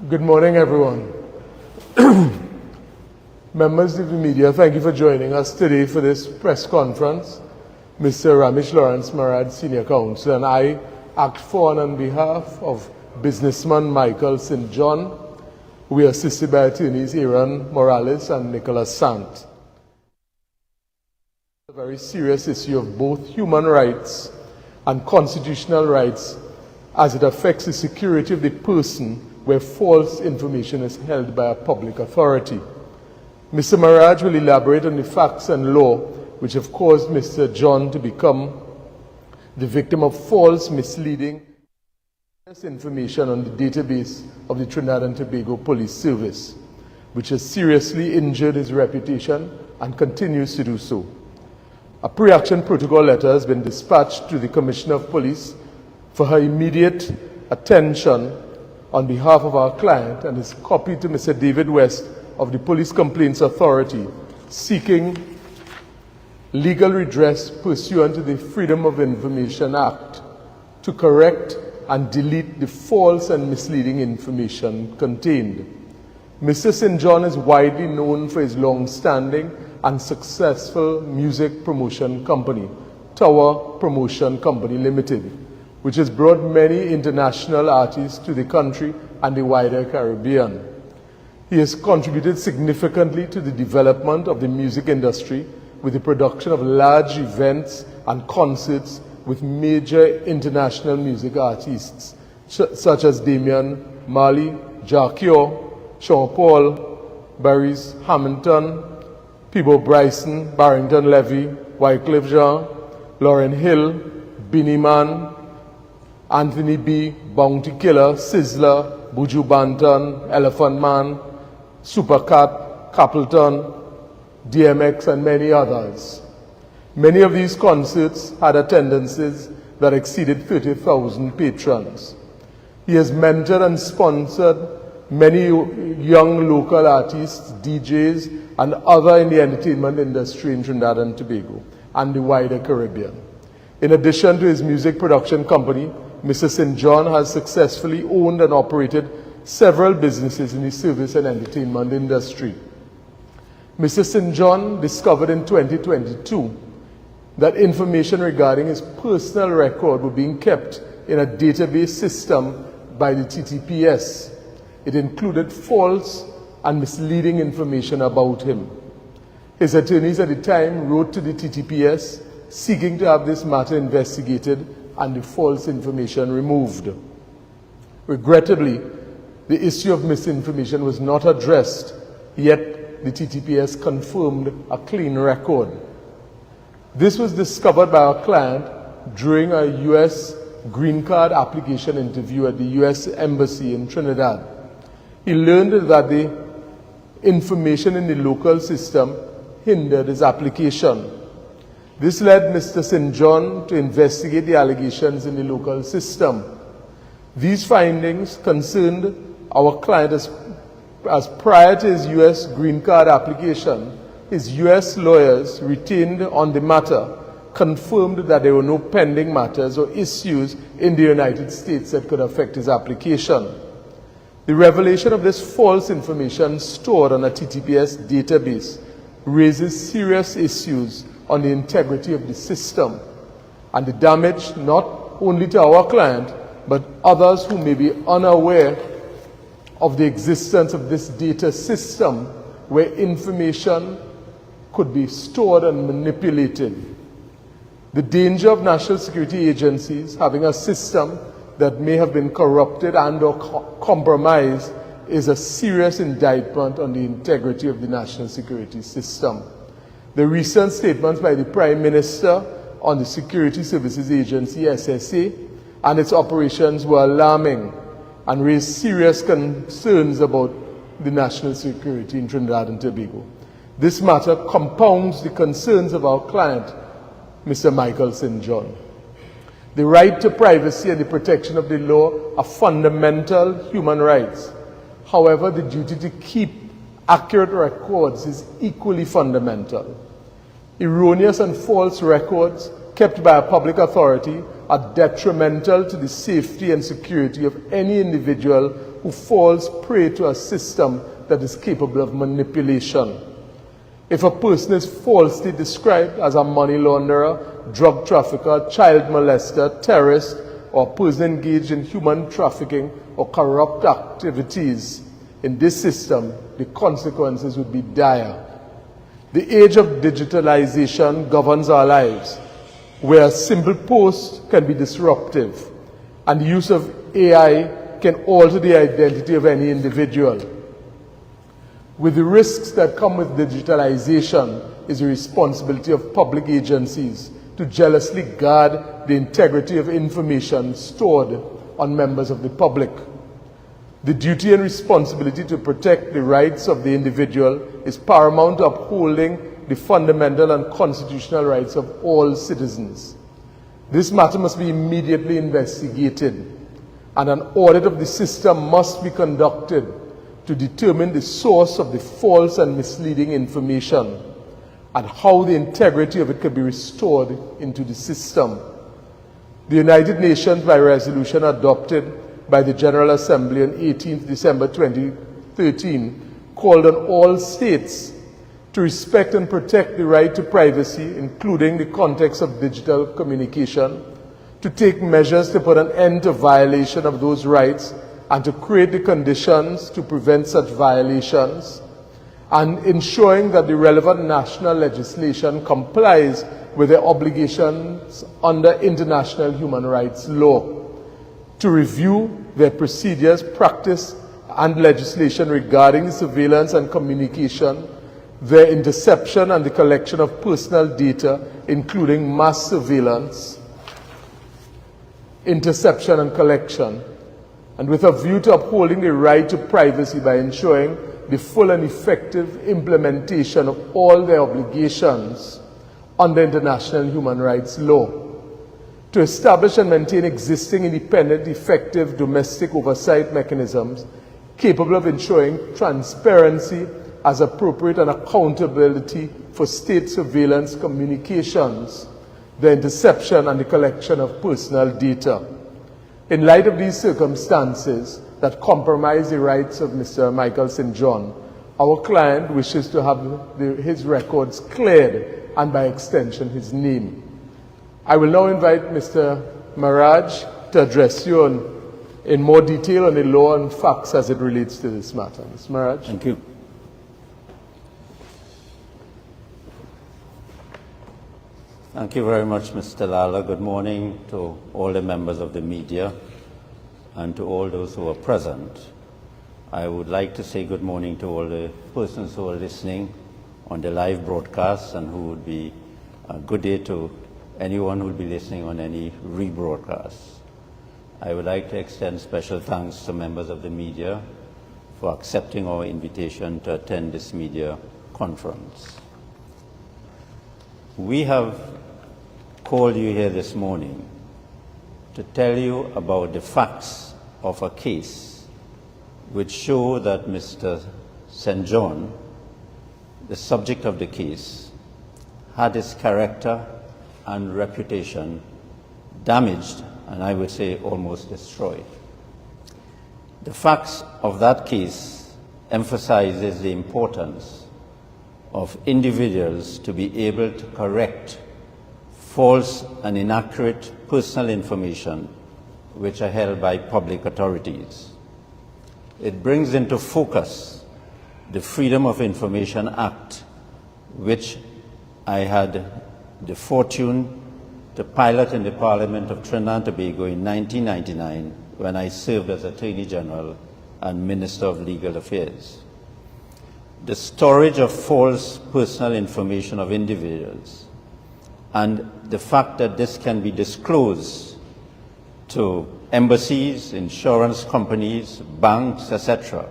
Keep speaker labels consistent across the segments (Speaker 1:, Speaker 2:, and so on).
Speaker 1: Good morning, everyone. Members of the media, thank you for joining us today for this press conference. Mr. Ramesh Lawrence Maharaj, Senior Counsel, and I act for and on behalf of businessman Michael St. John. We are assisted by attorneys Aaron Morales and Nicholas Sant. A very serious issue of both human rights and constitutional rights as it affects the security of the person where false information is held by a public authority. Mr. Maharaj will elaborate on the facts and law which have caused Mr. John to become the victim of false, misleading information on the database of the Trinidad and Tobago Police Service, which has seriously injured his reputation and continues to do so. A pre-action protocol letter has been dispatched to the Commissioner of Police for her immediate attention on behalf of our client and is copied to Mr. David West of the Police Complaints Authority, seeking legal redress pursuant to the Freedom of Information Act to correct and delete the false and misleading information contained. Mr. St. John is widely known for his long-standing and successful music promotion company, Tower Promotion Company Limited, which has brought many international artists to the country and the wider Caribbean. He has contributed significantly to the development of the music industry with the production of large events and concerts with major international music artists such as Damian Marley, Jacquio, Sean Paul, Barry's Hamilton, Peebo Bryson, Barrington Levy, Wycliffe Jean, Lauryn Hill, Beanie Man, Anthony B., Bounty Killer, Sizzler, Buju Banton, Elephant Man, Supercat, Capleton, DMX, and many others. Many of these concerts had attendances that exceeded 30,000 patrons. He has mentored and sponsored many young local artists, DJs, and other in the entertainment industry in Trinidad and Tobago and the wider Caribbean. In addition to his music production company, Mr. St. John has successfully owned and operated several businesses in the service and entertainment industry. Mr. St. John discovered in 2022 that information regarding his personal record were being kept in a database system by the TTPS. It included false and misleading information about him. His attorneys at the time wrote to the TTPS seeking to have this matter investigated and the false information removed. Regrettably, the issue of misinformation was not addressed, yet the TTPS confirmed a clean record. This was discovered by our client during a U.S. green card application interview at the U.S. Embassy in Trinidad. He learned that the information in the local system hindered his application. This led Mr. St. John to investigate the allegations in the local system. These findings concerned our client as prior to his U.S. green card application, his U.S. lawyers retained on the matter confirmed that there were no pending matters or issues in the United States that could affect his application. The revelation of this false information stored on a TTPS database raises serious issues on the integrity of the system and the damage not only to our client but others who may be unaware of the existence of this data system where information could be stored and manipulated. The danger of national security agencies having a system that may have been corrupted and or compromised is a serious indictment on the integrity of the national security system. The recent statements by the Prime Minister on the Security Services Agency, SSA, and its operations were alarming and raised serious concerns about the national security in Trinidad and Tobago. This matter compounds the concerns of our client, Mr. Michael St. John. The right to privacy and the protection of the law are fundamental human rights. However, the duty to keep accurate records is equally fundamental. Erroneous and false records kept by a public authority are detrimental to the safety and security of any individual who falls prey to a system that is capable of manipulation. If a person is falsely described as a money launderer, drug trafficker, child molester, terrorist, or person engaged in human trafficking or corrupt activities in this system, the consequences would be dire. The age of digitalization governs our lives, where a simple post can be disruptive, and the use of AI can alter the identity of any individual. With the risks that come with digitalization is the responsibility of public agencies to jealously guard the integrity of information stored on members of the public. The duty and responsibility to protect the rights of the individual is paramount to upholding the fundamental and constitutional rights of all citizens. This matter must be immediately investigated, and an audit of the system must be conducted to determine the source of the false and misleading information and how the integrity of it can be restored into the system. The United Nations, by resolution adopted by the General Assembly on 18 December 2013, called on all states to respect and protect the right to privacy, including the context of digital communication, to take measures to put an end to violation of those rights and to create the conditions to prevent such violations, and ensuring that the relevant national legislation complies with their obligations under international human rights law, to review their procedures, practice, and legislation regarding surveillance and communication, their interception and the collection of personal data, including mass surveillance, interception and collection, and with a view to upholding the right to privacy by ensuring the full and effective implementation of all their obligations under international human rights law, to establish and maintain existing independent, effective domestic oversight mechanisms capable of ensuring transparency as appropriate and accountability for state surveillance communications, the interception and the collection of personal data. In light of these circumstances that compromise the rights of Mr. Michael St. John, our client wishes to have his records cleared and by extension his name. I will now invite Mr. Maharaj to address you in more detail on the law and facts as it relates to this matter. Mr. Maharaj.
Speaker 2: Thank you. Thank you very much, Mr. Lalla. Good morning to all the members of the media and to all those who are present. I would like to say good morning to all the persons who are listening on the live broadcast, and who would be a good day to anyone who will be listening on any rebroadcast. I would like to extend special thanks to members of the media for accepting our invitation to attend this media conference. We have called you here this morning to tell you about the facts of a case which show that Mr. St. John, the subject of the case, had his character and reputation damaged, and I would say almost destroyed. The facts of that case emphasizes the importance of individuals to be able to correct false and inaccurate personal information which are held by public authorities. It brings into focus the Freedom of Information Act, which I had the fortune to pilot in the Parliament of Trinidad and Tobago in 1999 when I served as Attorney General and Minister of Legal Affairs. The storage of false personal information of individuals and the fact that this can be disclosed to embassies, insurance companies, banks, etc.,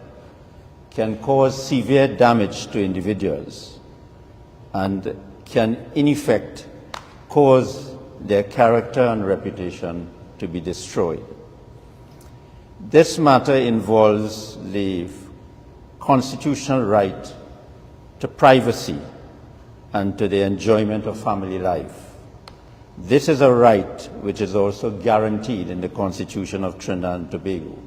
Speaker 2: can cause severe damage to individuals and can, in effect, cause their character and reputation to be destroyed. This matter involves the constitutional right to privacy and to the enjoyment of family life. This is a right which is also guaranteed in the Constitution of Trinidad and Tobago.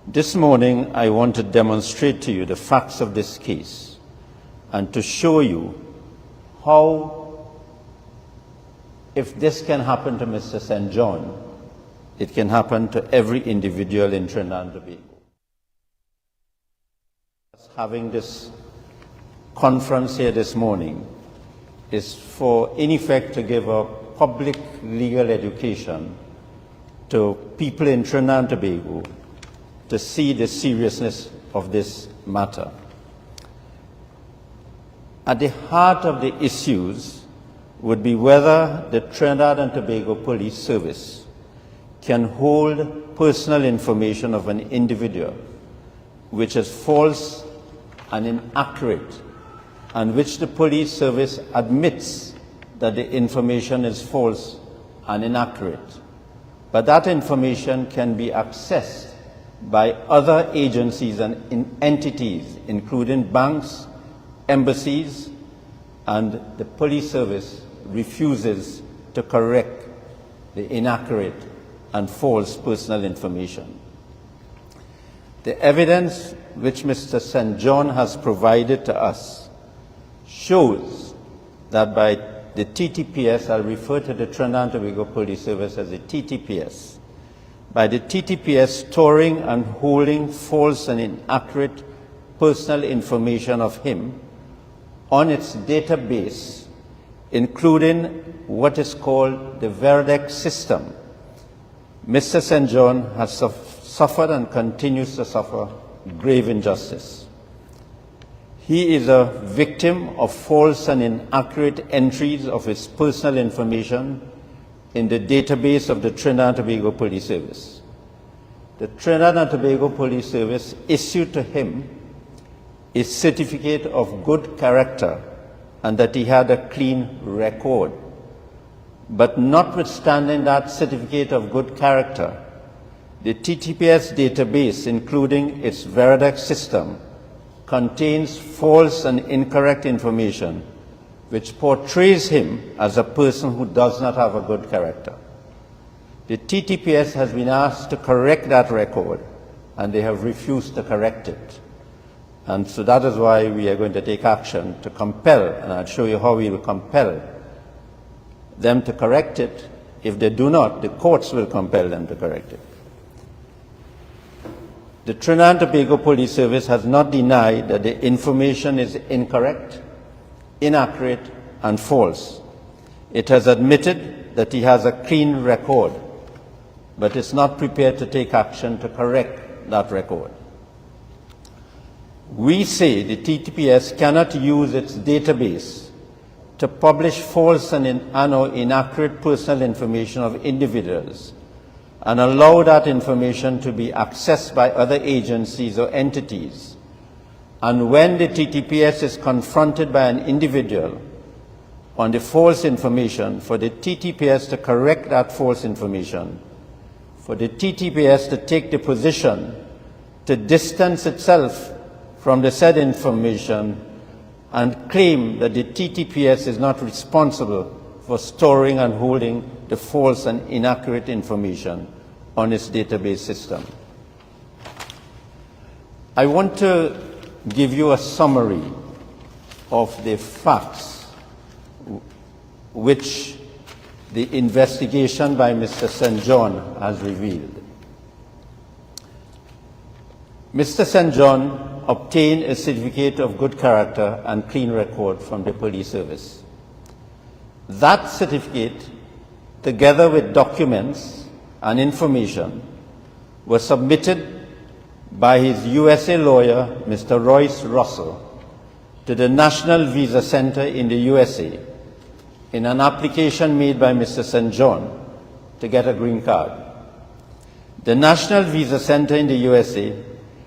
Speaker 2: This morning, I want to demonstrate to you the facts of this case and to show you how, if this can happen to Mr. St. John, it can happen to every individual in Trinidad and Tobago. Having this conference here this morning is for, in effect, to give a public legal education to people in Trinidad and Tobago to see the seriousness of this matter. At the heart of the issues would be whether the Trinidad and Tobago Police Service can hold personal information of an individual which is false and inaccurate, and which the police service admits that the information is false and inaccurate. But that information can be accessed by other agencies and entities, including banks, embassies, and the police service refuses to correct the inaccurate and false personal information. The evidence which Mr. St. John has provided to us shows that by the TTPS, I'll refer to the Trinidad and Tobago Police Service as the TTPS, by the TTPS storing and holding false and inaccurate personal information of him on its database, including what is called the Verdex system, Mr. St. John has suffered and continues to suffer grave injustice. He is a victim of false and inaccurate entries of his personal information in the database of the Trinidad and Tobago Police Service. The Trinidad and Tobago Police Service issued to him a certificate of good character and that he had a clean record. But notwithstanding that certificate of good character, the TTPS database, including its Verdex system, contains false and incorrect information which portrays him as a person who does not have a good character. The TTPS has been asked to correct that record, and they have refused to correct it. And so that is why we are going to take action to compel, and I'll show you how we will compel them to correct it. If they do not, the courts will compel them to correct it. The Trinidad and Tobago Police Service has not denied that the information is incorrect, inaccurate, and false. It has admitted that he has a clean record, but is not prepared to take action to correct that record. We say the TTPS cannot use its database to publish false and inaccurate personal information of individuals and allow that information to be accessed by other agencies or entities. And when the TTPS is confronted by an individual on the false information, for the TTPS to correct that false information, for the TTPS to take the position to distance itself from the said information and claim that the TTPS is not responsible for storing and holding the false and inaccurate information on its database system. I want to give you a summary of the facts which the investigation by Mr. St. John has revealed. Mr. St. John obtained a certificate of good character and clean record from the police service. That certificate, together with documents and information, was submitted by his USA lawyer, Mr. Royce Russell, to the National Visa Center in the USA in an application made by Mr. St. John to get a green card. The National Visa Center in the USA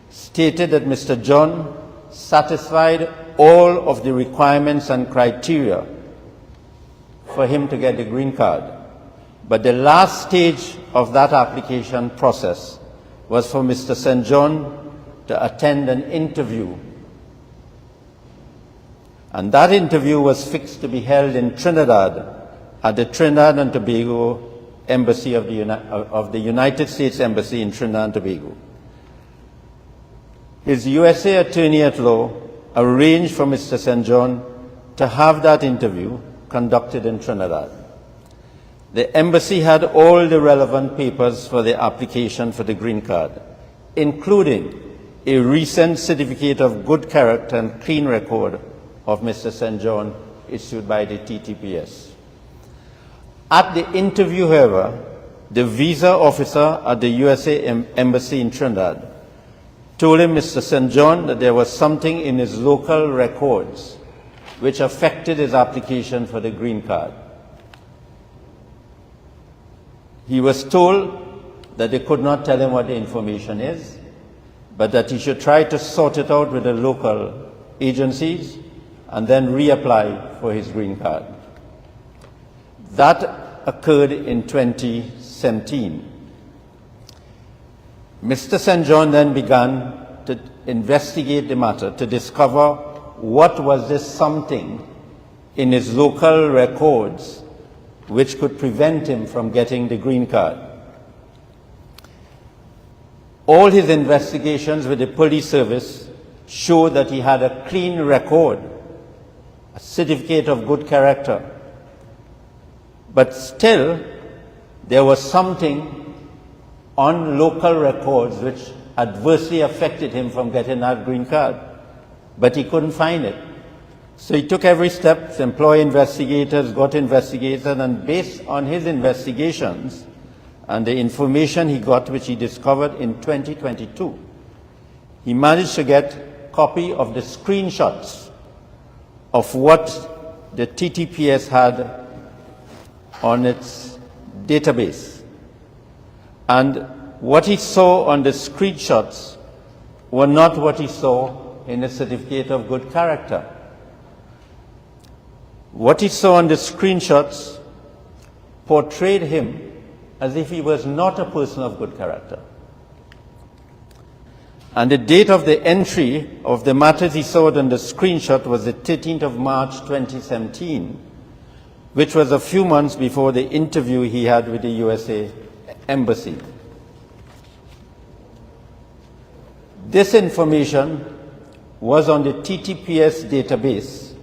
Speaker 2: stated that Mr. John satisfied all of the requirements and criteria for him to get the green card. But the last stage of that application process was for Mr. St. John to attend an interview. And that interview was fixed to be held in Trinidad at the Trinidad and Tobago Embassy of the United States Embassy in Trinidad and Tobago. his USA attorney at law arranged for Mr. St. John to have that interview conducted in Trinidad. The embassy had all the relevant papers for the application for the green card, including a recent certificate of good character and clean record of Mr. St. John issued by the TTPS. At the interview, however, the visa officer at the USA Embassy in Trinidad told him, Mr. St. John, that there was something in his local records which affected his application for the green card. He was told that they could not tell him what the information is, but that he should try to sort it out with the local agencies and then reapply for his green card. That occurred in 2017. Mr. St. John then began to investigate the matter to discover what was this something in his local records which could prevent him from getting the green card. All his investigations with the police service showed that he had a clean record, a certificate of good character. But still, there was something on local records which adversely affected him from getting that green card. But he couldn't find it. So he took every step to employ investigators, got investigators, and based on his investigations and the information he got, which he discovered in 2022, he managed to get a copy of the screenshots of what the TTPS had on its database. And what he saw on the screenshots were not what he saw in the certificate of good character. What he saw on the screenshots portrayed him as if he was not a person of good character. And the date of the entry of the matters he saw on the screenshot was the 13th of March 2017, which was a few months before the interview he had with the USA Embassy. This information was on the TTPS database,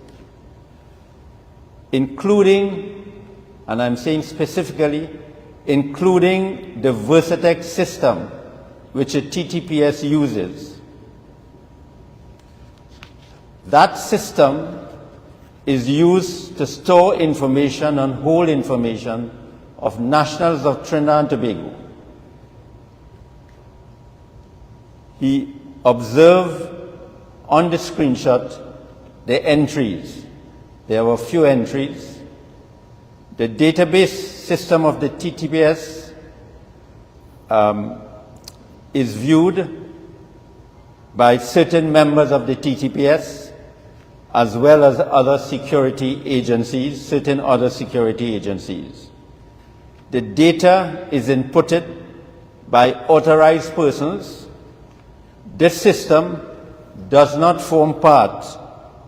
Speaker 2: including, and I'm saying specifically, including the Versatex system which the TTPS uses. That system is used to store information and hold information of nationals of Trinidad and Tobago. He observed on the screenshot the entries. There were few entries. The database system of the TTPS is viewed by certain members of the TTPS as well as other security agencies, certain other security agencies. The data is inputted by authorized persons. This system does not form part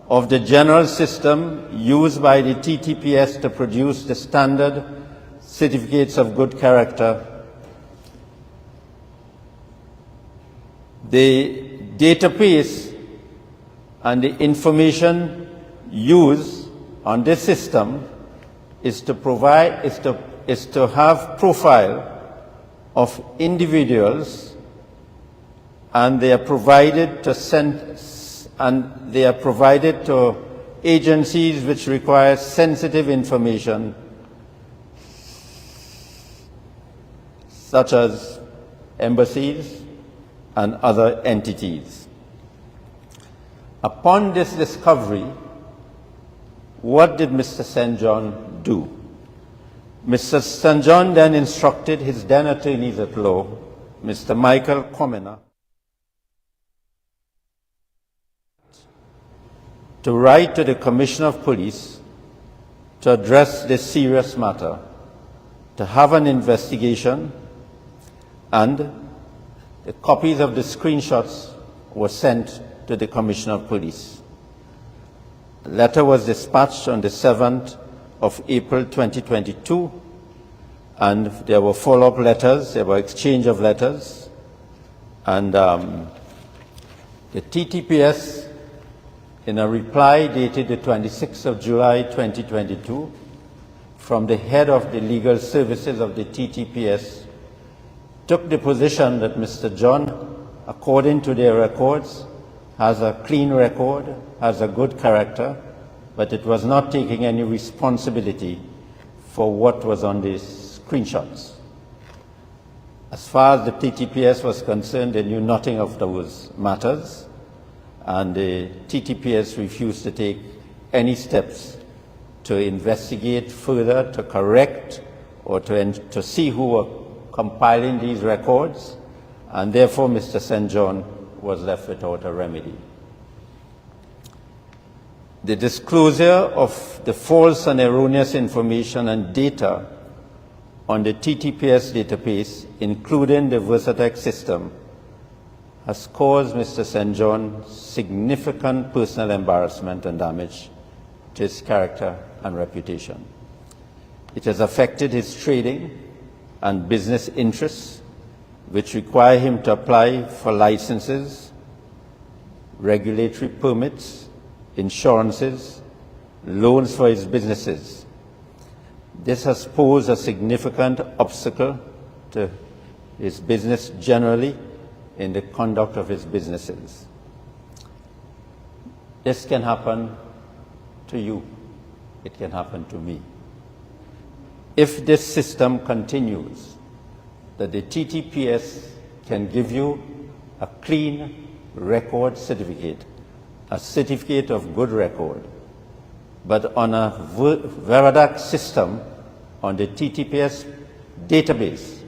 Speaker 2: of the general system used by the TTPS to produce the standard certificates of good character. The database and the information used on this system is to have profile of individuals, and they are provided to agencies which require sensitive information, such as embassies and other entities. Upon this discovery, what did Mr. St. John do? Mr. St. John then instructed his then attorneys at law, Mr. Michael Comina, to write to the Commissioner of Police to address this serious matter, to have an investigation, and the copies of the screenshots were sent to the Commissioner of Police. The letter was dispatched on the 7th of April 2022, and there were follow-up letters, there were exchange of letters, and The TTPS, in a reply dated the 26th of July 2022, from the head of the legal services of the TTPS, took the position that Mr. John, according to their records, has a clean record, has a good character, but it was not taking any responsibility for what was on the screenshots. As far as the TTPS was concerned, they knew nothing of those matters, and the TTPS refused to take any steps to investigate further, to correct, or to see who were compiling these records, and therefore Mr. St. John was left without a remedy. The disclosure of the false and erroneous information and data on the TTPS database, including the Versatex system, has caused Mr. St. John significant personal embarrassment and damage to his character and reputation. It has affected his trading and business interests, which require him to apply for licenses, regulatory permits, insurances, loans for his businesses. This has posed a significant obstacle to his business generally in the conduct of his businesses. This can happen to you. It can happen to me. If this system continues, that the TTPS can give you a clean record certificate, a certificate of good record, but on a Veridac system, on the TTPS database,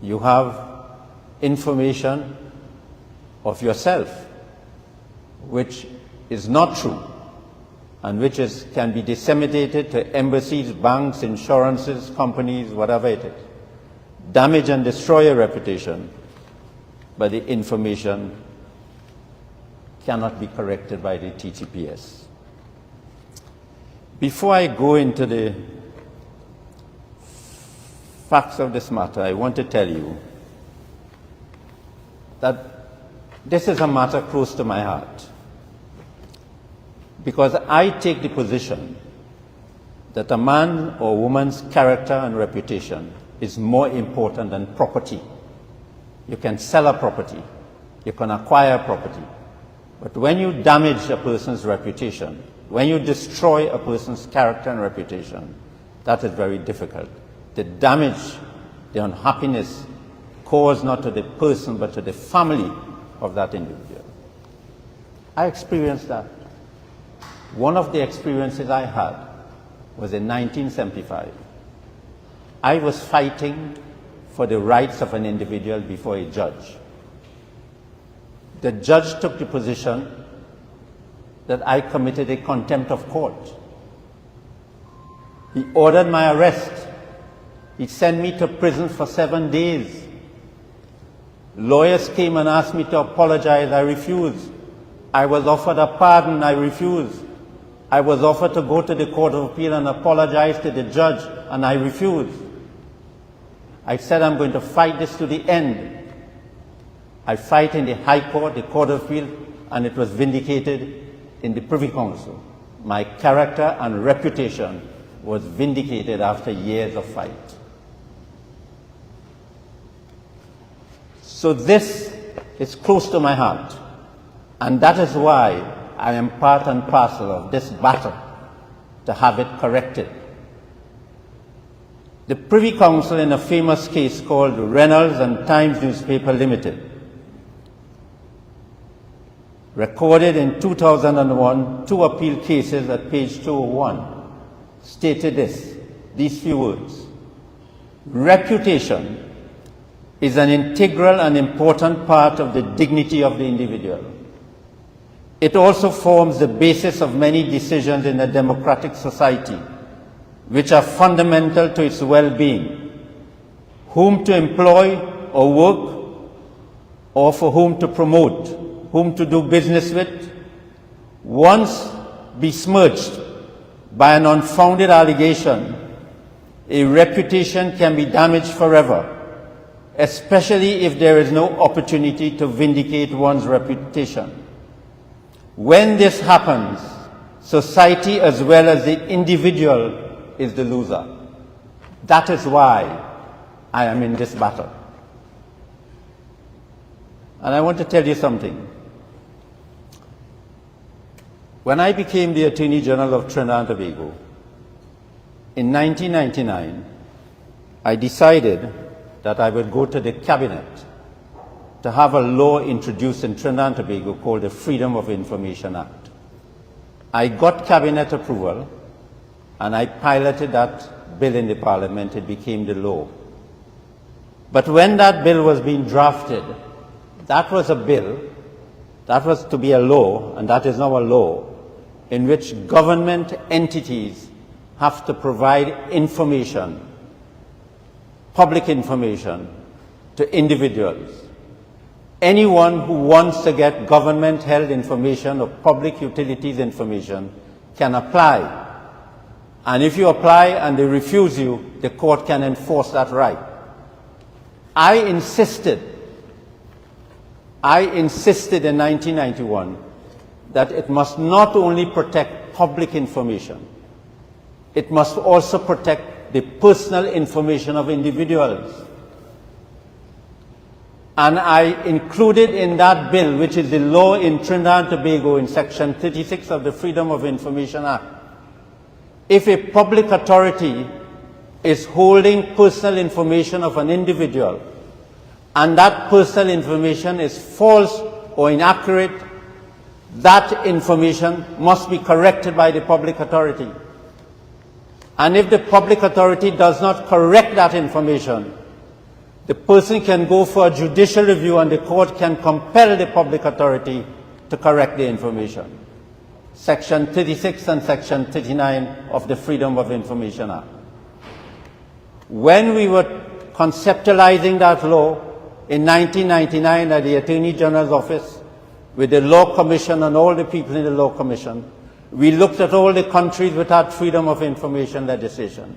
Speaker 2: you have information of yourself which is not true and which can be disseminated to embassies, banks, insurances, companies, whatever it is. Damage and destroy your reputation, but the information cannot be corrected by the TTPS. Before I go into the facts of this matter, I want to tell you that this is a matter close to my heart, because I take the position that a man or woman's character and reputation is more important than property. You can sell a property, you can acquire property, but when you damage a person's reputation, when you destroy a person's character and reputation, that is very difficult. The damage, the unhappiness caused not to the person but to the family of that individual. I experienced that. One of the experiences I had was in 1975. I was fighting for the rights of an individual before a judge. The judge took the position that I committed a contempt of court. He ordered my arrest. He sent me to prison for 7 days. Lawyers came and asked me to apologize. I refused. I was offered a pardon. I refused. I was offered to go to the Court of Appeal and apologize to the judge, and I refused. I said I'm going to fight this to the end. I fight in the High Court, the Court of Appeal, and it was vindicated in the Privy Council. My character and reputation was vindicated after years of fight. So this is close to my heart, and that is why I am part and parcel of this battle to have it corrected. The Privy Council, in a famous case called Reynolds and Times Newspaper Limited, recorded in 2001 two appeal cases at page 201, stated these few words: reputation is an integral and important part of the dignity of the individual. It also forms the basis of many decisions in a democratic society, which are fundamental to its well-being. Whom to employ or work, or for whom to promote, whom to do business with. Once besmirched by an unfounded allegation, a reputation can be damaged forever. especially if there is no opportunity to vindicate one's reputation. When this happens, society as well as the individual is the loser. That is why I am in this battle. And I want to tell you something. When I became the Attorney General of Trinidad and Tobago, in 1999, I decided that I would go to the Cabinet to have a law introduced in Trinidad and Tobago called the Freedom of Information Act. I got Cabinet approval, and I piloted that bill in the Parliament. It became the law. But when that bill was being drafted, that was a bill, that was to be a law, and that is now a law, in which government entities have to provide information, public information, to individuals. Anyone who wants to get government-held information or public utilities information can apply. And if you apply and they refuse you, the court can enforce that right. I insisted in 1991 that it must not only protect public information, it must also protect the personal information of individuals. And I included in that bill, which is the law in Trinidad and Tobago in Section 36 of the Freedom of Information Act, if a public authority is holding personal information of an individual, and that personal information is false or inaccurate, that information must be corrected by the public authority. And if the public authority does not correct that information, the person can go for a judicial review and the court can compel the public authority to correct the information. Section 36 and Section 39 of the Freedom of Information Act. When we were conceptualizing that law in 1999 at the Attorney General's office, with the Law Commission and all the people in the Law Commission, we looked at all the countries which had freedom of information legislation.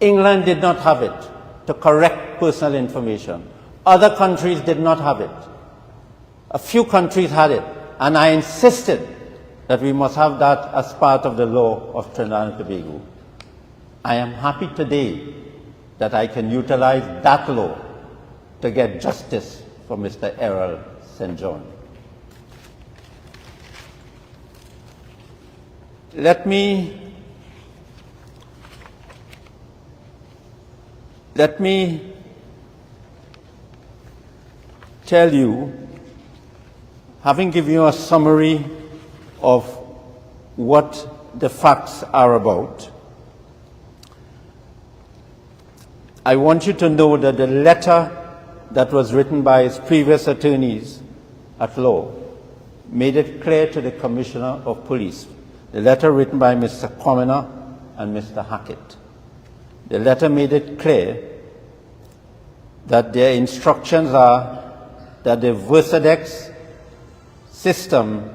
Speaker 2: England did not have it to correct personal information. Other countries did not have it. A few countries had it, and I insisted that we must have that as part of the law of Trinidad and Tobago. I am happy today that I can utilize that law to get justice for Mr. Errol St. John. Let me tell you, having given you a summary of what the facts are about, I want you to know that the letter that was written by his previous attorneys at law made it clear to the Commissioner of Police. The letter written by Mr. Commoner and Mr. Hackett. The letter made it clear that their instructions are that the VERSADEX system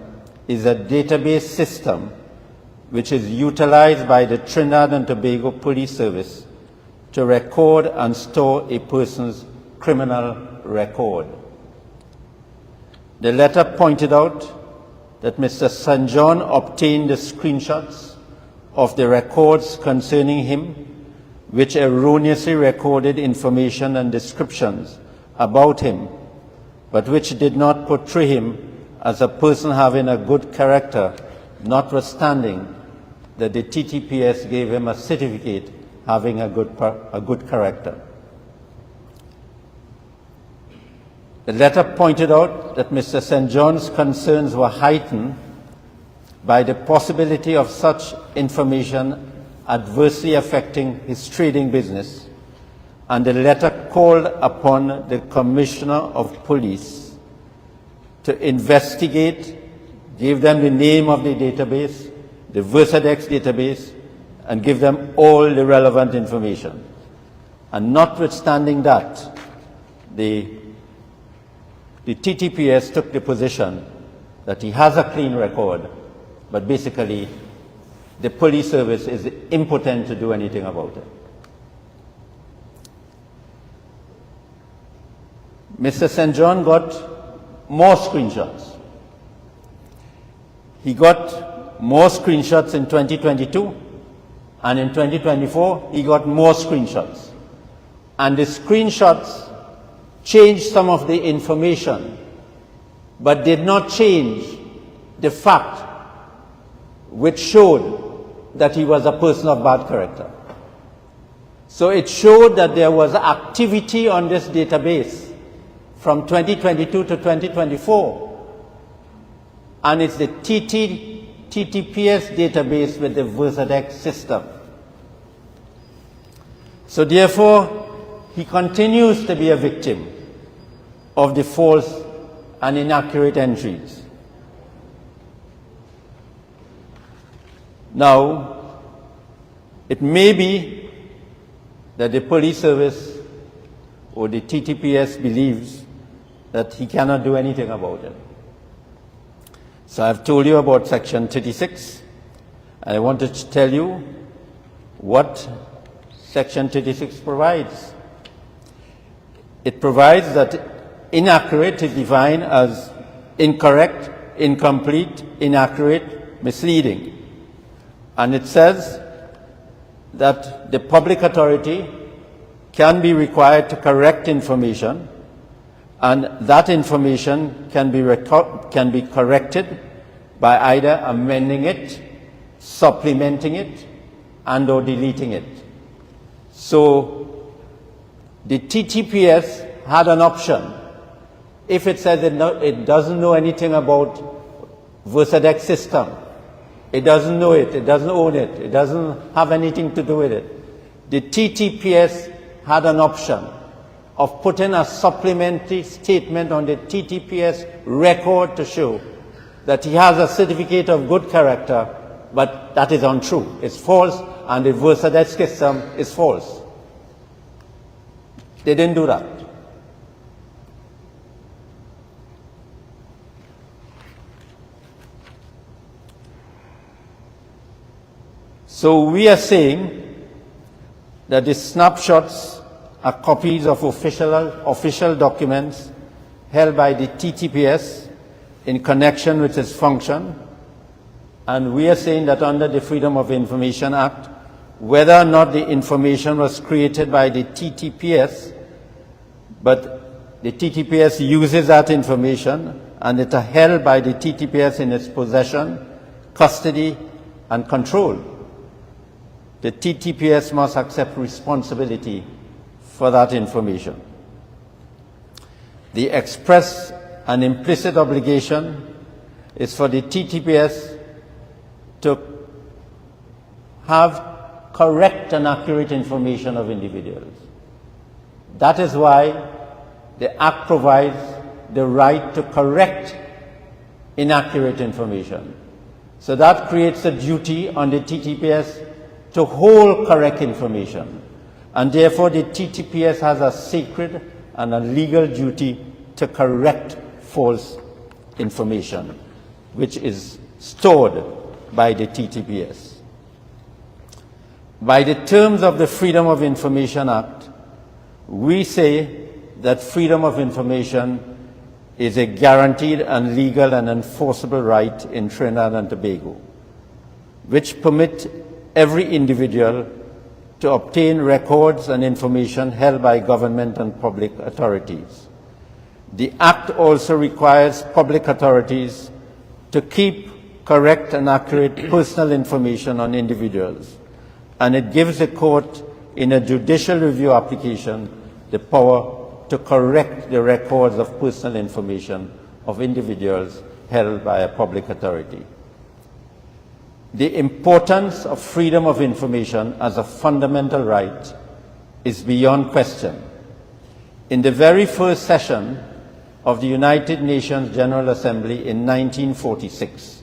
Speaker 2: is a database system which is utilized by the Trinidad and Tobago Police Service to record and store a person's criminal record. The letter pointed out that Mr. St. John obtained the screenshots of the records concerning him, which erroneously recorded information and descriptions about him, but which did not portray him as a person having a good character, notwithstanding that the TTPS gave him a certificate having a good character. The letter pointed out that Mr. St. John's concerns were heightened by the possibility of such information adversely affecting his trading business, and the letter called upon the Commissioner of Police to investigate, give them the name of the database, the VERSADEX database, and give them all the relevant information. And notwithstanding that, the TTPS took the position that he has a clean record, but basically the police service is impotent to do anything about it. Mr. St. John got more screenshots. He got more screenshots in 2022, and in 2024, he got more screenshots. And the screenshots changed some of the information, but did not change the fact which showed that he was a person of bad character. So it showed that there was activity on this database from 2022 to 2024, and it's the TTPS database with the VINCENT system. So therefore, he continues to be a victim of the false and inaccurate entries. Now, it may be that the police service or the TTPS believes that he cannot do anything about it. So I've told you about Section 36. I wanted to tell you what Section 36 provides. It provides that inaccurate is defined as incorrect, incomplete, inaccurate, misleading. And it says that the public authority can be required to correct information, and that information can be corrected by either amending it, supplementing it, and or deleting it. So the TTPS had an option. If it says it doesn't know anything about VINCENT system, it doesn't know it, it doesn't own it, it doesn't have anything to do with it, the TTPS had an option of putting a supplementary statement on the TTPS record to show that he has a certificate of good character, but that is untrue. It's false, and the VINCENT system is false. They didn't do that. So we are saying that the snapshots are copies of official documents held by the TTPS in connection with its function, and we are saying that under the Freedom of Information Act, whether or not the information was created by the TTPS, but the TTPS uses that information and it is held by the TTPS in its possession, custody, and control, the TTPS must accept responsibility for that information. The express and implicit obligation is for the TTPS to have correct and accurate information of individuals. That is why the Act provides the right to correct inaccurate information. So that creates a duty on the TTPS to hold correct information. And therefore the TTPS has a sacred and a legal duty to correct false information, which is stored by the TTPS. By the terms of the Freedom of Information Act, we say that freedom of information is a guaranteed and legal and enforceable right in Trinidad and Tobago, which permit every individual to obtain records and information held by government and public authorities. The Act also requires public authorities to keep correct and accurate personal information on individuals, and it gives the court in a judicial review application the power to correct the records of personal information of individuals held by a public authority. The importance of freedom of information as a fundamental right is beyond question. In the very first session of the United Nations General Assembly in 1946,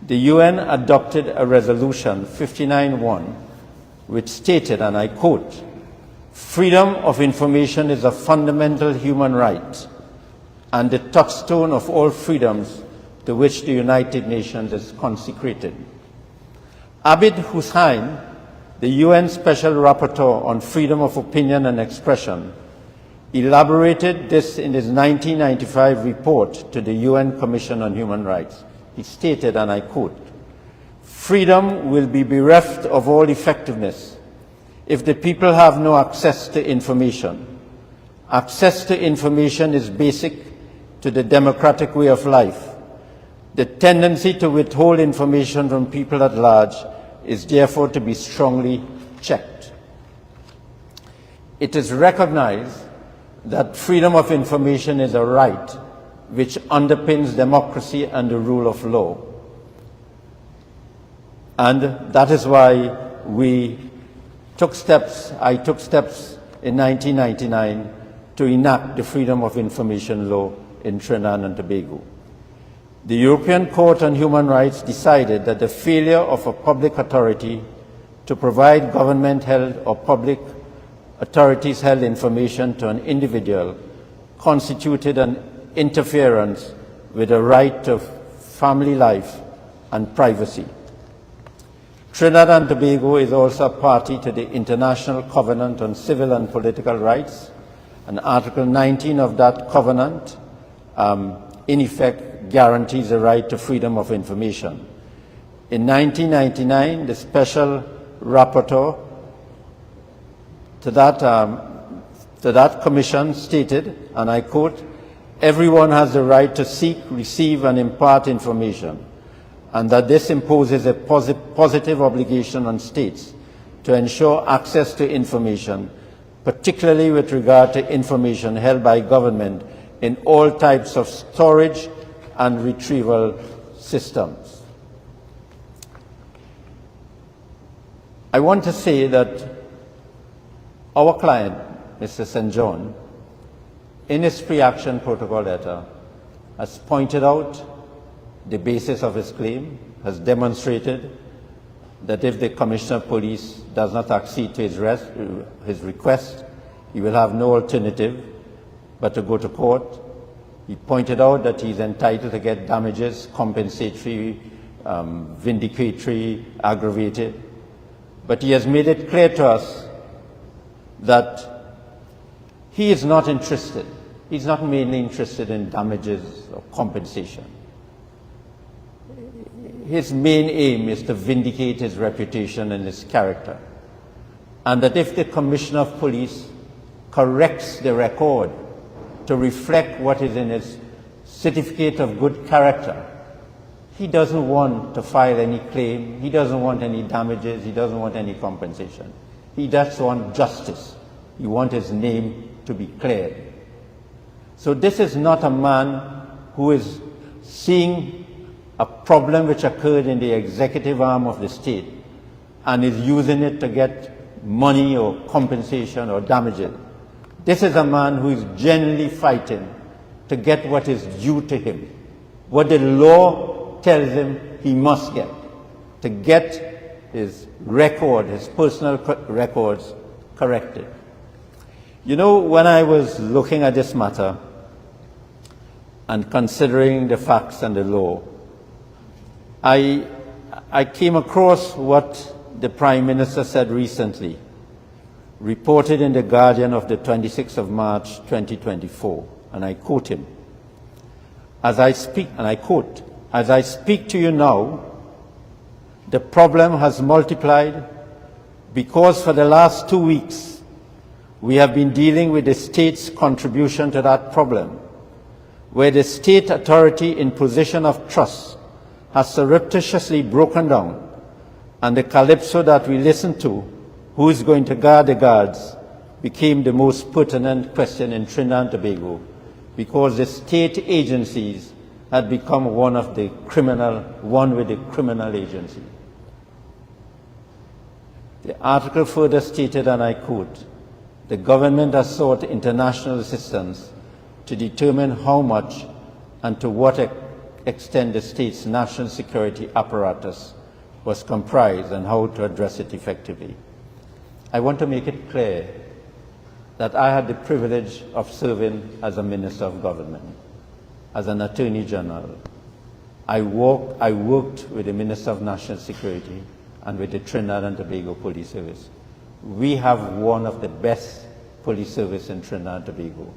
Speaker 2: the UN adopted a resolution 59-1 which stated, and I quote, "Freedom of information is a fundamental human right and the touchstone of all freedoms to which the United Nations is consecrated." Abid Hussain, the UN Special Rapporteur on Freedom of Opinion and Expression, elaborated this in his 1995 report to the UN Commission on Human Rights. He stated, and I quote, "Freedom will be bereft of all effectiveness if the people have no access to information. Access to information is basic to the democratic way of life. The tendency to withhold information from people at large is therefore to be strongly checked." It is recognized that freedom of information is a right which underpins democracy and the rule of law. And that is why I took steps in 1999 to enact the Freedom of Information Law in Trinidad and Tobago. The European Court on Human Rights decided that the failure of a public authority to provide government-held or public authorities-held information to an individual constituted an interference with the right to family life and privacy. Trinidad and Tobago is also a party to the International Covenant on Civil and Political Rights, and Article 19 of that covenant, in effect, guarantees the right to freedom of information. In 1999, the Special Rapporteur to that commission stated, and I quote, "Everyone has the right to seek, receive, and impart information, and that this imposes a positive obligation on states to ensure access to information, particularly with regard to information held by government in all types of storage and retrieval systems." I want to say that our client, Mr. St. John, in his pre-action protocol letter, has pointed out the basis of his claim, has demonstrated that if the Commissioner of Police does not accede to his request, he will have no alternative but to go to court. He pointed out that he is entitled to get damages, compensatory, vindicatory, aggravated. But he has made it clear to us that he is not interested. He's not mainly interested in damages or compensation. His main aim is to vindicate his reputation and his character. And that if the Commissioner of Police corrects the record to reflect what is in his certificate of good character, he doesn't want to file any claim, he doesn't want any damages, he doesn't want any compensation. He just wants justice. He wants his name to be cleared. So this is not a man who is seeing a problem which occurred in the executive arm of the state and is using it to get money or compensation or damages. This is a man who is genuinely fighting to get what is due to him, what the law tells him he must get, to get his record, his personal records corrected. You know, when I was looking at this matter and considering the facts and the law, I came across what the Prime Minister said recently, reported in The Guardian of the 26th of March 2024, and I quote him, "As I speak," and I quote, "As I speak to you now, the problem has multiplied because for the last 2 weeks, we have been dealing with the state's contribution to that problem, where the state authority in position of trust has surreptitiously broken down, and the calypso that we listened to, who is going to guard the guards, became the most pertinent question in Trinidad and Tobago, because the state agencies had become one with the criminal agency." The article further stated, and I quote, "The government has sought international assistance to determine how much and to what extent the state's national security apparatus was comprised and how to address it effectively." I want to make it clear that I had the privilege of serving as a Minister of Government, as an Attorney General. I worked with the Minister of National Security and with the Trinidad and Tobago Police Service. We have one of the best police service in Trinidad and Tobago,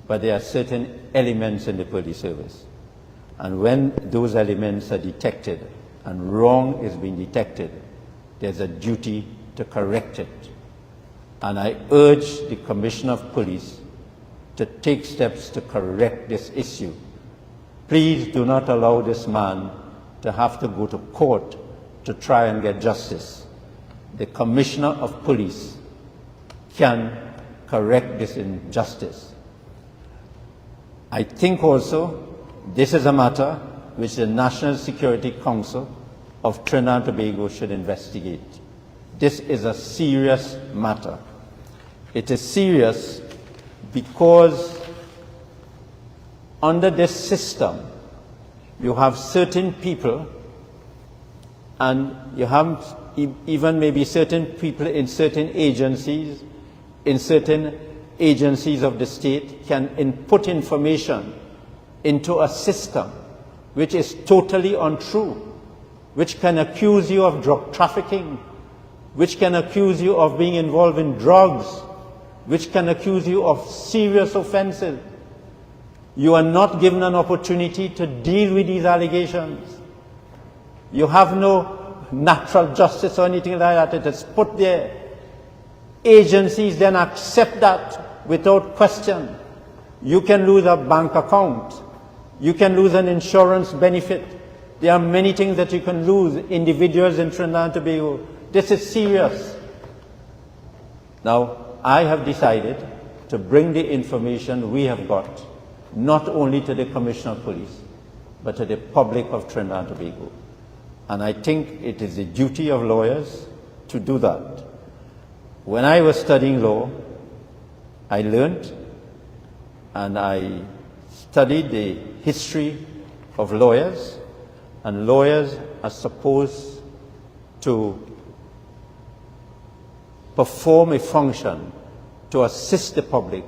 Speaker 2: but there are certain elements in the police service. And when those elements are detected and wrong is being detected, there's a duty to correct it. And I urge the Commissioner of Police to take steps to correct this issue. Please do not allow this man to have to go to court to try and get justice. The Commissioner of Police can correct this injustice. I think also this is a matter which the National Security Council of Trinidad and Tobago should investigate. This is a serious matter. It is serious because under this system, you have certain people, and you have even maybe certain people in certain agencies of the state can input information into a system which is totally untrue, which can accuse you of drug trafficking, which can accuse you of being involved in drugs, which can accuse you of serious offenses. You are not given an opportunity to deal with these allegations. You have no natural justice or anything like that. It is put there. Agencies then accept that without question. You can lose a bank account. You can lose an insurance benefit. There are many things that you can lose, individuals in Trinidad and Tobago. This is serious. Now, I have decided to bring the information we have got, not only to the Commissioner of Police, but to the public of Trinidad and Tobago. And I think it is the duty of lawyers to do that. When I was studying law, I learned and I studied the history of lawyers, and lawyers are supposed to perform a function to assist the public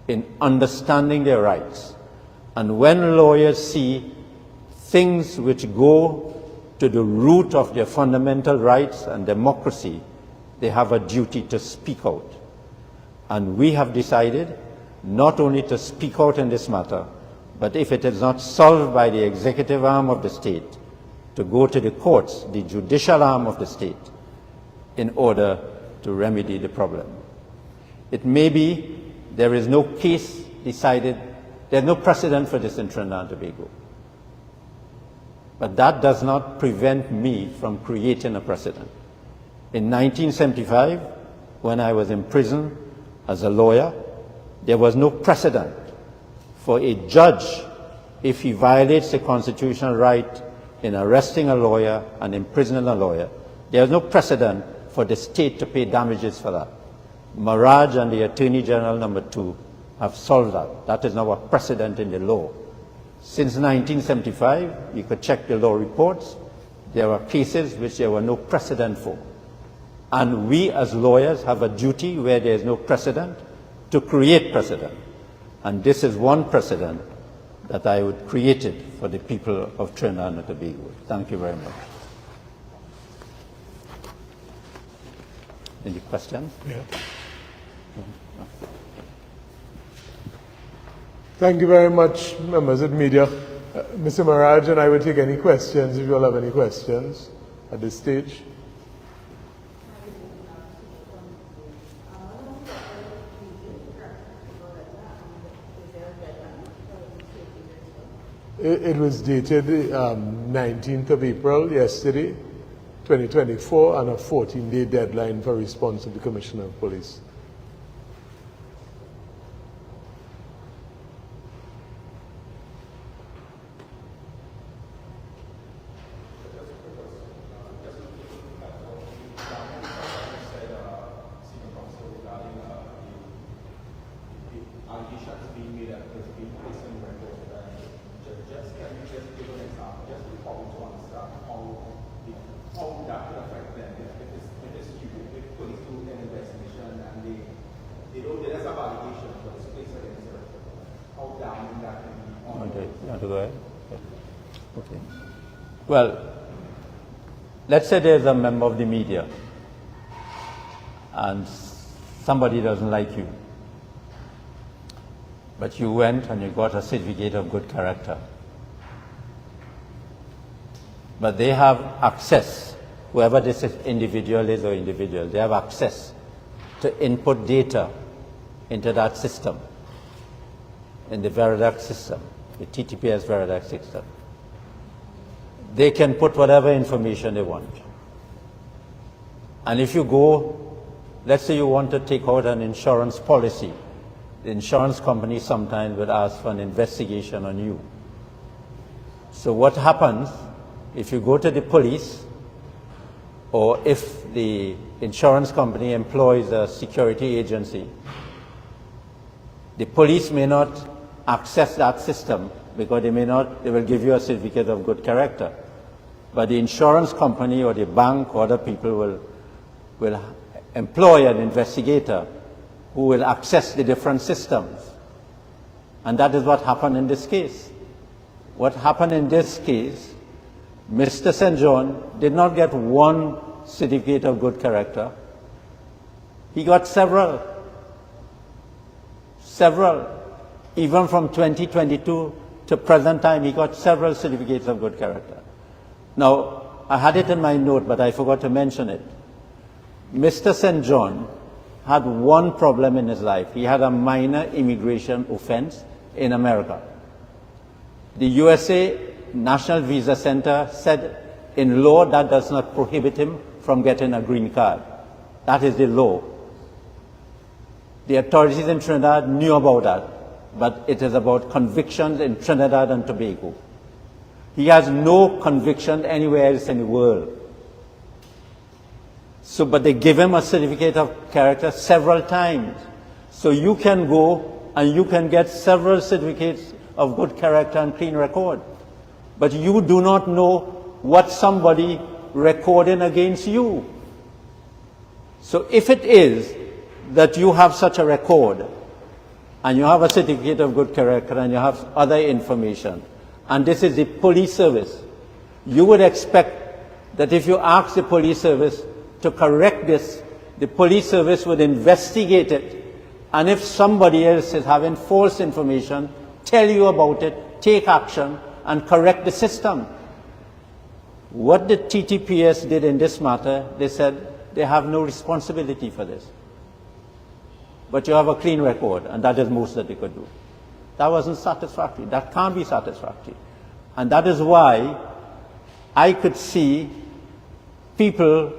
Speaker 2: in understanding their rights. And when lawyers see things which go to the root of their fundamental rights and democracy, they have a duty to speak out. And we have decided not only to speak out in this matter, but if it is not solved by the executive arm of the state, to go to the courts, the judicial arm of the state, in order to remedy the problem. It may be there is no case decided, there's no precedent for this in Trinidad and Tobago. But that does not prevent me from creating a precedent. In 1975, when I was in prison as a lawyer, there was no precedent for a judge, if he violates the constitutional right in arresting a lawyer and imprisoning a lawyer, there is no precedent for the state to pay damages for that. Maharaj and the Attorney General #2 have solved that. That is now a precedent in the law. Since 1975, you could check the law reports, there were cases which there were no precedent for. And we as lawyers have a duty where there is no precedent to create precedent. And this is one precedent that I would create it for the people of Trinidad and Tobago. Thank you very much. Any questions?
Speaker 1: Yeah. Thank you very much, members of the media. Mr. Maharaj and I will take any questions if you all have any questions at this stage. It was dated 19th of April, yesterday, 2024, and a 14-day deadline for response of the Commissioner of Police.
Speaker 2: Okay. Well, let's say there's a member of the media and somebody doesn't like you but you went and you got a certificate of good character. But they have access, whoever this individual is or individual, they have access to input data into that system, in the Veridac system, the TTPS Veridac system. They can put whatever information they want. And if you go, let's say you want to take out an insurance policy, the insurance company sometimes would ask for an investigation on you. So what happens if you go to the police, or if the insurance company employs a security agency, the police may not access that system because they will give you a certificate of good character. But the insurance company or the bank or other people will employ an investigator who will access the different systems. And that is what happened in this case. What happened in this case, Mr. St. John did not get one certificate of good character. He got several. Even from 2022 to present time, he got several certificates of good character. Now, I had it in my note, but I forgot to mention it. Mr. St. John had one problem in his life. He had a minor immigration offense in America. The USA National Visa Center said in law that does not prohibit him from getting a green card. That is the law. The authorities in Trinidad knew about that, but it is about convictions in Trinidad and Tobago. He has no conviction anywhere else in the world. So, but they give him a certificate of character several times. So you can go and you can get several certificates of good character and clean record. But you do not know what somebody recording against you. So if it is that you have such a record, and you have a certificate of good character, and you have other information, and this is the police service, you would expect that if you ask the police service to correct this, the police service would investigate it, and if somebody else is having false information, tell you about it, take action, and correct the system. What the TTPS did in this matter, they said they have no responsibility for this. But you have a clean record, and that is most that they could do. That wasn't satisfactory. That can't be satisfactory. And that is why I could see people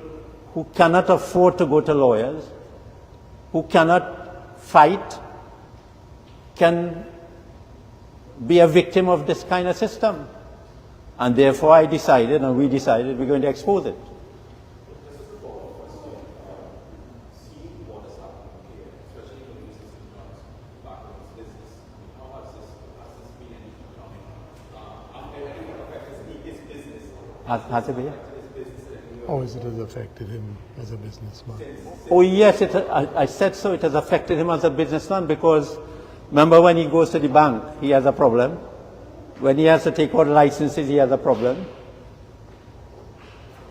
Speaker 2: who cannot afford to go to lawyers, who cannot fight, can be a victim of this kind of system. And therefore I decided, and we decided, we're going to expose it. Has it been?
Speaker 1: How has it affected him as a businessman?
Speaker 2: Oh yes, I said so. It has affected him as a businessman because remember when he goes to the bank, he has a problem. When he has to take out licenses, he has a problem.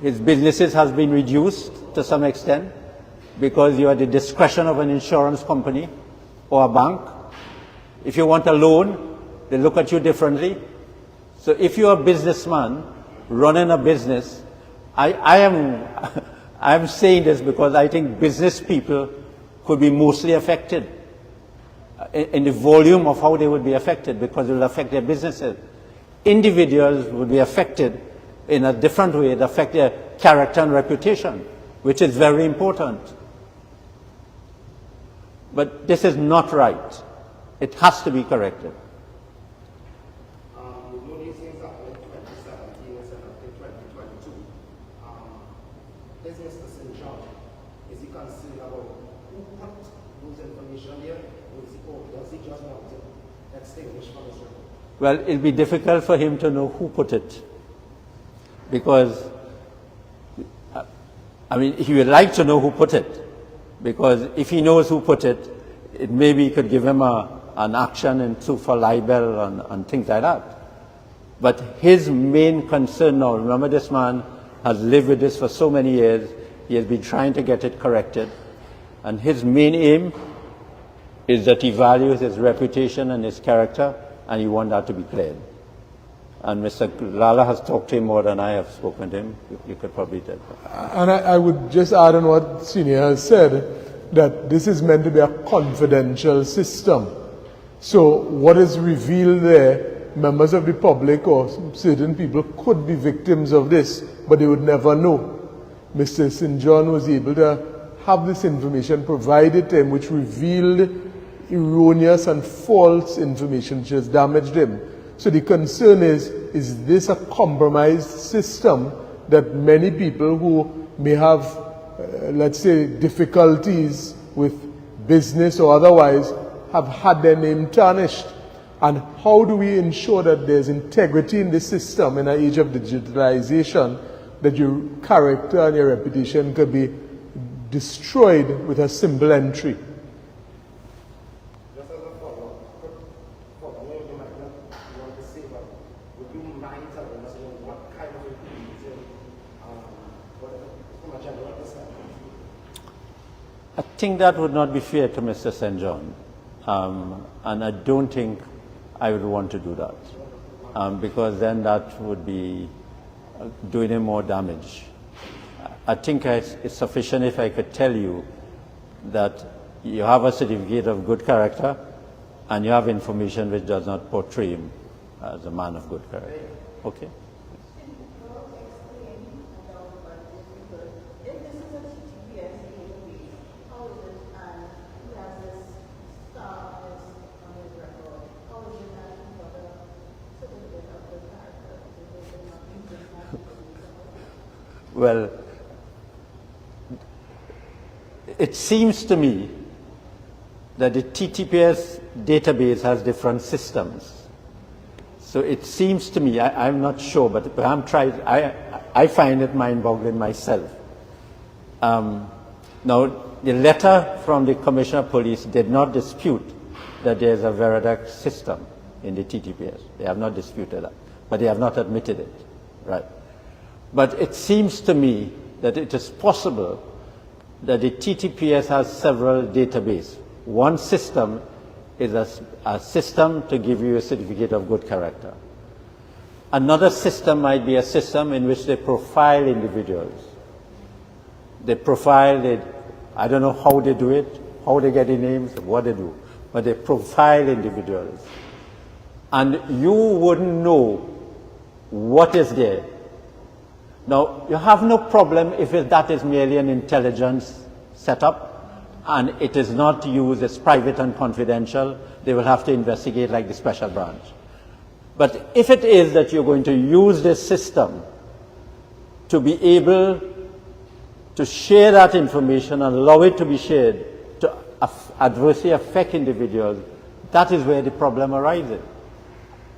Speaker 2: His businesses has been reduced to some extent because you are the discretion of an insurance company or a bank. If you want a loan, they look at you differently. So if you're a businessman running a business, I am saying this because I think business people could be mostly affected in the volume of how they would be affected because it will affect their businesses. Individuals would be affected in a different way. It affects their character and reputation, which is very important. But this is not right. It has to be corrected.
Speaker 3: You know these things happened in 2017 and in 2022. Is Mr. St. John, is he concerned about who put those information there? Or does he just want to extinguish from his record?
Speaker 2: Well, it'll be difficult for him to know who put it. Because, I mean, he would like to know who put it. Because if he knows who put it, it maybe could give him an action and sue for libel and things like that. But his main concern now, remember this man has lived with this for so many years, he has been trying to get it corrected. And his main aim is that he values his reputation and his character, and he wants that to be cleared. And Mr. Lalla has talked to him more than I have spoken to him. You could probably tell.
Speaker 1: And I would just add on what Senior has said, that this is meant to be a confidential system. So what is revealed there, members of the public or certain people could be victims of this, but they would never know. Mr. St. John was able to have this information provided to him, which revealed erroneous and false information which has damaged him. So the concern is this a compromised system that many people who may have, let's say, difficulties with business or otherwise have had their name tarnished? And how do we ensure that there's integrity in the system in an age of digitalization, that your character and your reputation could be destroyed with a simple entry?
Speaker 3: Just as a follow-up, you might not want to say, but would you mind telling us what kind of information, from a general perspective?
Speaker 2: I think that would not be fair to Mr. St. John, and I don't think I would want to do that, because then that would be doing him more damage. I think it's sufficient if I could tell you that you have a certificate of good character and you have information which does not portray him as a man of good character. Okay? Well, it seems to me that the TTPS database has different systems. So it seems to me, I'm not sure, but I'm trying, I find it mind-boggling myself. Now, the letter from the Commissioner of Police did not dispute that there's a Veridac system in the TTPS. They have not disputed that, but they have not admitted it, right? But it seems to me that it is possible that the TTPS has several databases. One system is a system to give you a certificate of good character. Another system might be a system in which they profile individuals. They profile, I don't know how they do it, how they get the names, what they do, but they profile individuals. And you wouldn't know what is there. Now, you have no problem if that is merely an intelligence setup and it is not used as private and confidential. They will have to investigate like the special branch. But if it is that you're going to use this system to be able to share that information and allow it to be shared to adversely affect individuals, that is where the problem arises.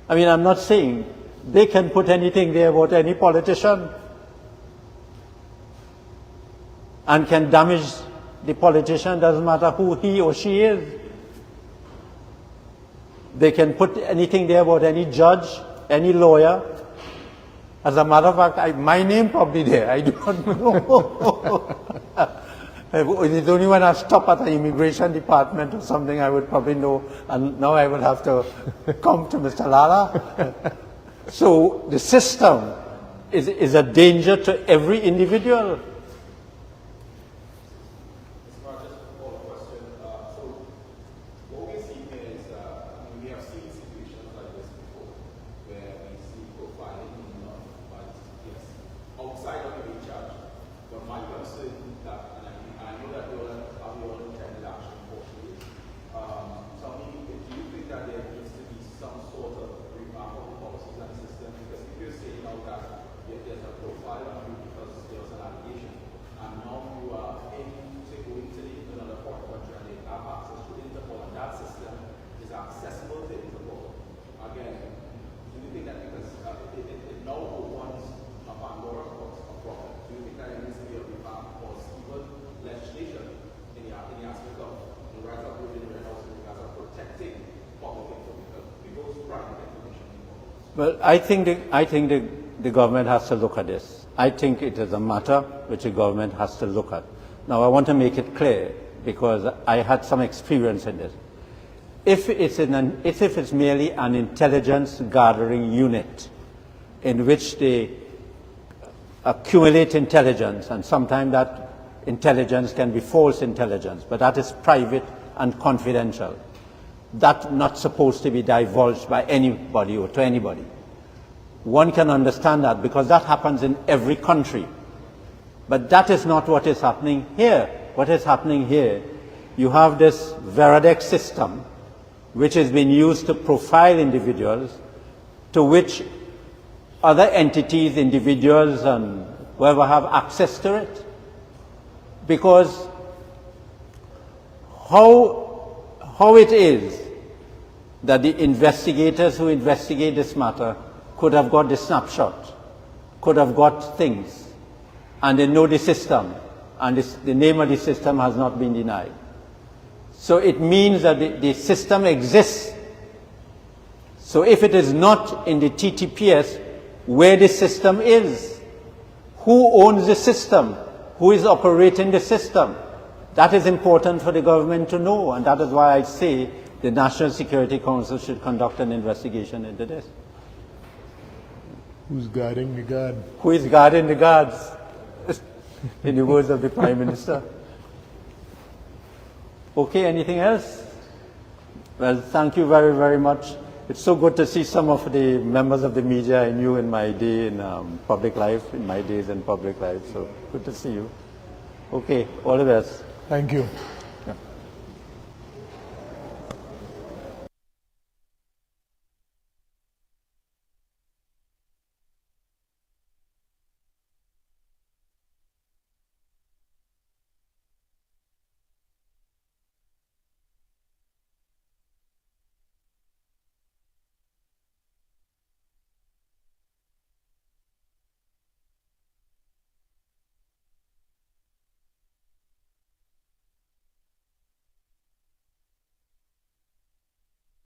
Speaker 2: I mean, I'm not saying they can put anything there about any politician and can damage the politician, doesn't matter who he or she is. They can put anything there about any judge, any lawyer. As a matter of fact, my name probably there, I do not know. It's only when I stop at the immigration department or something I would probably know, and now I would have to come to Mr. Lalla. So the system is a danger to every individual. Well, I think the government has to look at this. I think it is a matter which the government has to look at. Now, I want to make it clear, because I had some experience in this. if it's merely an intelligence gathering unit in which they accumulate intelligence, and sometimes that intelligence can be false intelligence, but that is private and confidential. That's not supposed to be divulged by anybody or to anybody. One can understand that because that happens in every country. But that is not what is happening here. What is happening here, you have this Veradex system which has been used to profile individuals, to which other entities, individuals and whoever have access to it. Because how it is that the investigators who investigate this matter could have got the snapshot, could have got things, and they know the system, and the name of the system has not been denied. So it means that the system exists. So if it is not in the TTPS, where the system is, who owns the system, who is operating the system, that is important for the government to know, and that is why I say the National Security Council should conduct an investigation into this.
Speaker 1: Who's guarding the guard?
Speaker 2: Who is guarding the guards? In the words of the Prime Minister. Okay, anything else? Well, thank you very, very much. It's so good to see some of the members of the media I knew in my day in public life, in my days in public life. So good to see you. Okay, all the best.
Speaker 1: Thank you.